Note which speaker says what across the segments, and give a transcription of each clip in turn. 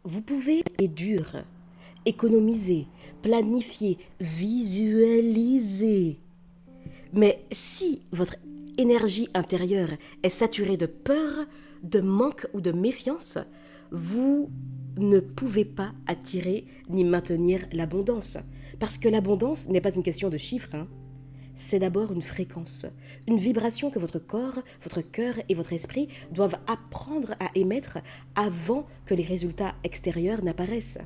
Speaker 1: Vous pouvez être dur, économiser, planifier, visualiser. Mais si votre énergie intérieure est saturée de peur, de manque ou de méfiance, vous ne pouvez pas attirer ni maintenir l'abondance. Parce que l'abondance n'est pas une question de chiffres, hein. C'est d'abord une fréquence, une vibration que votre corps, votre cœur et votre esprit doivent apprendre à émettre avant que les résultats extérieurs n'apparaissent.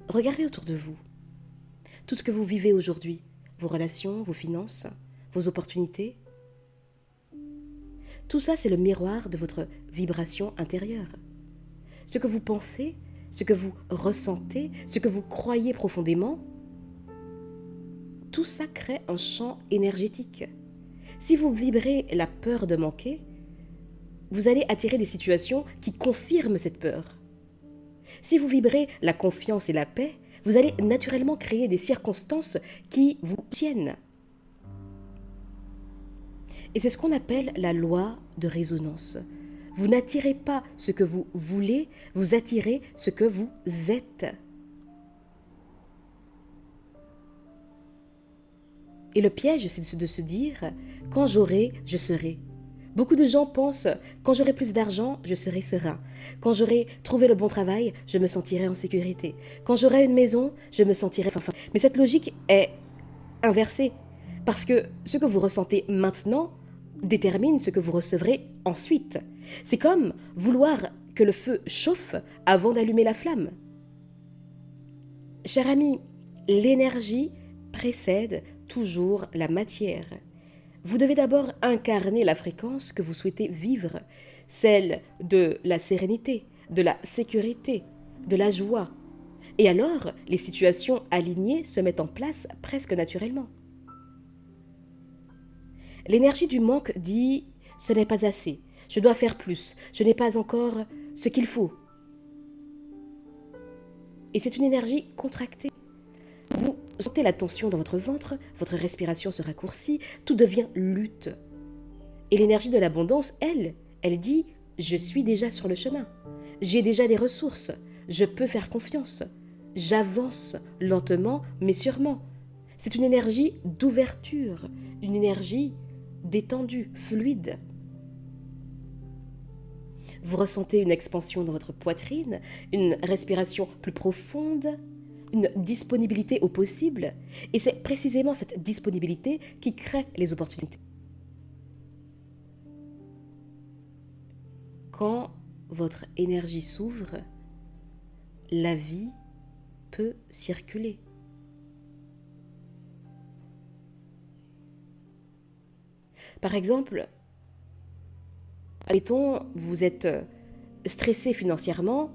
Speaker 1: Regardez autour de vous. Tout ce que vous vivez aujourd'hui, vos relations, vos finances, vos opportunités, tout ça c'est le miroir de votre vibration intérieure. Ce que vous pensez, ce que vous ressentez, ce que vous croyez profondément, tout ça crée un champ énergétique. Si vous vibrez la peur de manquer, vous allez attirer des situations qui confirment cette peur. Si vous vibrez la confiance et la paix, vous allez naturellement créer des circonstances qui vous tiennent. Et c'est ce qu'on appelle la loi de résonance. Vous n'attirez pas ce que vous voulez, vous attirez ce que vous êtes. Et le piège, c'est de se dire, quand j'aurai, je serai. Beaucoup de gens pensent, quand j'aurai plus d'argent, je serai serein. Quand j'aurai trouvé le bon travail, je me sentirai en sécurité. Quand j'aurai une maison, je me sentirai fort. Mais cette logique est inversée. Parce que ce que vous ressentez maintenant détermine ce que vous recevrez ensuite. C'est comme vouloir que le feu chauffe avant d'allumer la flamme. Cher ami, l'énergie précède toujours la matière. Vous devez d'abord incarner la fréquence que vous souhaitez vivre, celle de la sérénité, de la sécurité, de la joie. Et alors, les situations alignées se mettent en place presque naturellement. L'énergie du manque dit « ce n'est pas assez, je dois faire plus, je n'ai pas encore ce qu'il faut ». Et c'est une énergie contractée. Vous sentez la tension dans votre ventre, votre respiration se raccourcit, tout devient lutte. Et l'énergie de l'abondance, elle dit « je suis déjà sur le chemin, j'ai déjà des ressources, je peux faire confiance, j'avance lentement mais sûrement ». C'est une énergie d'ouverture, une énergie détendue, fluide. Vous ressentez une expansion dans votre poitrine, une respiration plus profonde, une disponibilité au possible, et c'est précisément cette disponibilité qui crée les opportunités. Quand votre énergie s'ouvre, la vie peut circuler. Par exemple, admettons, vous êtes stressé financièrement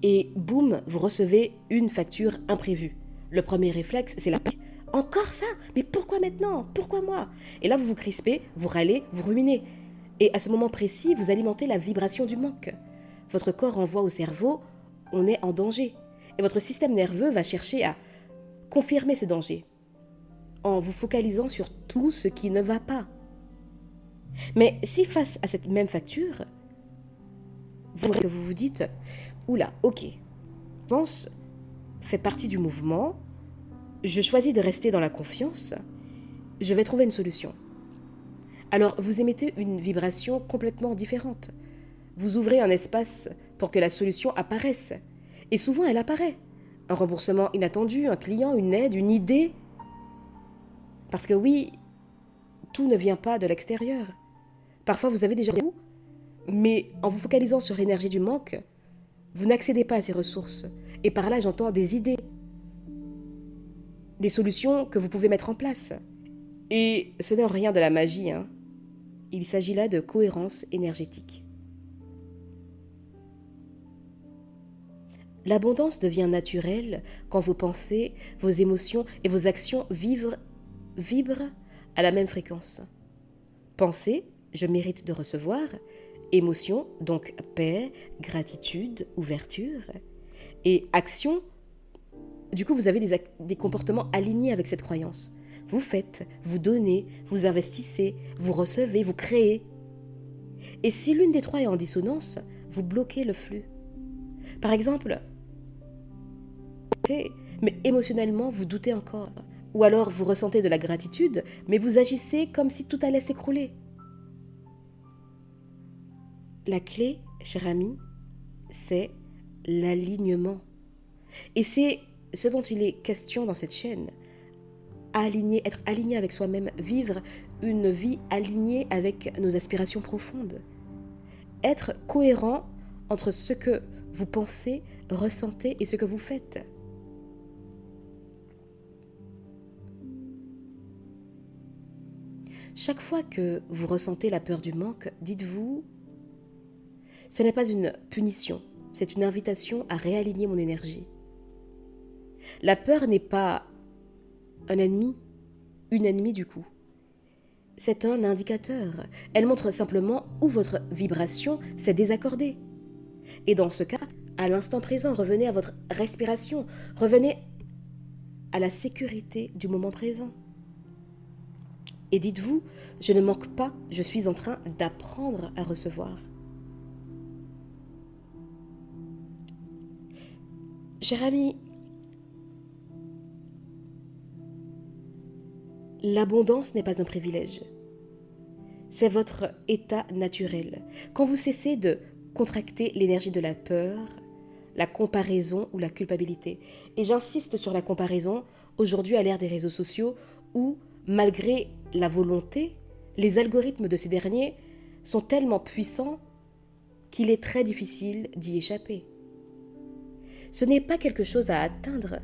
Speaker 1: et boum, vous recevez une facture imprévue. Le premier réflexe, c'est la panique. Encore ça? Mais pourquoi maintenant? Pourquoi moi? Et là, vous vous crispez, vous râlez, vous ruminez. Et à ce moment précis, vous alimentez la vibration du manque. Votre corps envoie au cerveau, on est en danger. Et votre système nerveux va chercher à confirmer ce danger en vous focalisant sur tout ce qui ne va pas. Mais si face à cette même facture, vous vous dites « Oula, ok, pense fait partie du mouvement, je choisis de rester dans la confiance, je vais trouver une solution. » Alors vous émettez une vibration complètement différente. Vous ouvrez un espace pour que la solution apparaisse. Et souvent elle apparaît. Un remboursement inattendu, un client, une aide, une idée. Parce que oui, tout ne vient pas de l'extérieur. Parfois, vous avez déjà vous, mais en vous focalisant sur l'énergie du manque, vous n'accédez pas à ces ressources. Et par là, j'entends des idées, des solutions que vous pouvez mettre en place. Et ce n'est rien de la magie, hein. Il s'agit là de cohérence énergétique. L'abondance devient naturelle quand vos pensées, vos émotions et vos actions vibrent à la même fréquence. Pensée, je mérite de recevoir. Émotion, donc paix, gratitude, ouverture. Et action, du coup, vous avez des comportements alignés avec cette croyance. Vous faites, vous donnez, vous investissez, vous recevez, vous créez. Et si l'une des trois est en dissonance, vous bloquez le flux. Par exemple, mais émotionnellement, vous doutez encore. Ou alors vous ressentez de la gratitude, mais vous agissez comme si tout allait s'écrouler. La clé, cher ami, c'est l'alignement. Et c'est ce dont il est question dans cette chaîne. Être aligné avec soi-même, vivre une vie alignée avec nos aspirations profondes. Être cohérent entre ce que vous pensez, ressentez et ce que vous faites. Chaque fois que vous ressentez la peur du manque, dites-vous, ce n'est pas une punition, c'est une invitation à réaligner mon énergie. La peur n'est pas un ennemi, une ennemie du coup. C'est un indicateur. Elle montre simplement où votre vibration s'est désaccordée. Et dans ce cas, à l'instant présent, revenez à votre respiration, revenez à la sécurité du moment présent. Et dites-vous, je ne manque pas, je suis en train d'apprendre à recevoir. Cher ami, l'abondance n'est pas un privilège. C'est votre état naturel. Quand vous cessez de contracter l'énergie de la peur, la comparaison ou la culpabilité. Et j'insiste sur la comparaison, aujourd'hui à l'ère des réseaux sociaux, où, malgré la volonté, les algorithmes de ces derniers sont tellement puissants qu'il est très difficile d'y échapper. Ce n'est pas quelque chose à atteindre.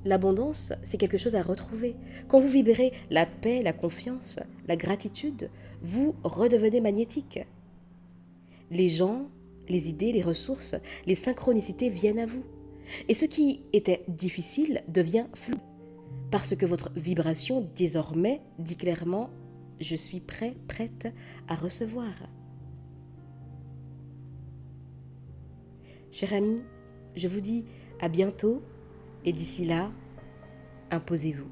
Speaker 1: L'abondance, c'est quelque chose à retrouver. Quand vous vibrez la paix, la confiance, la gratitude, vous redevenez magnétique. Les gens, les idées, les ressources, les synchronicités viennent à vous. Et ce qui était difficile devient fluide. Parce que votre vibration, désormais, dit clairement « Je suis prêt, prête à recevoir ». Cher ami, je vous dis à bientôt et d'ici là, imposez-vous.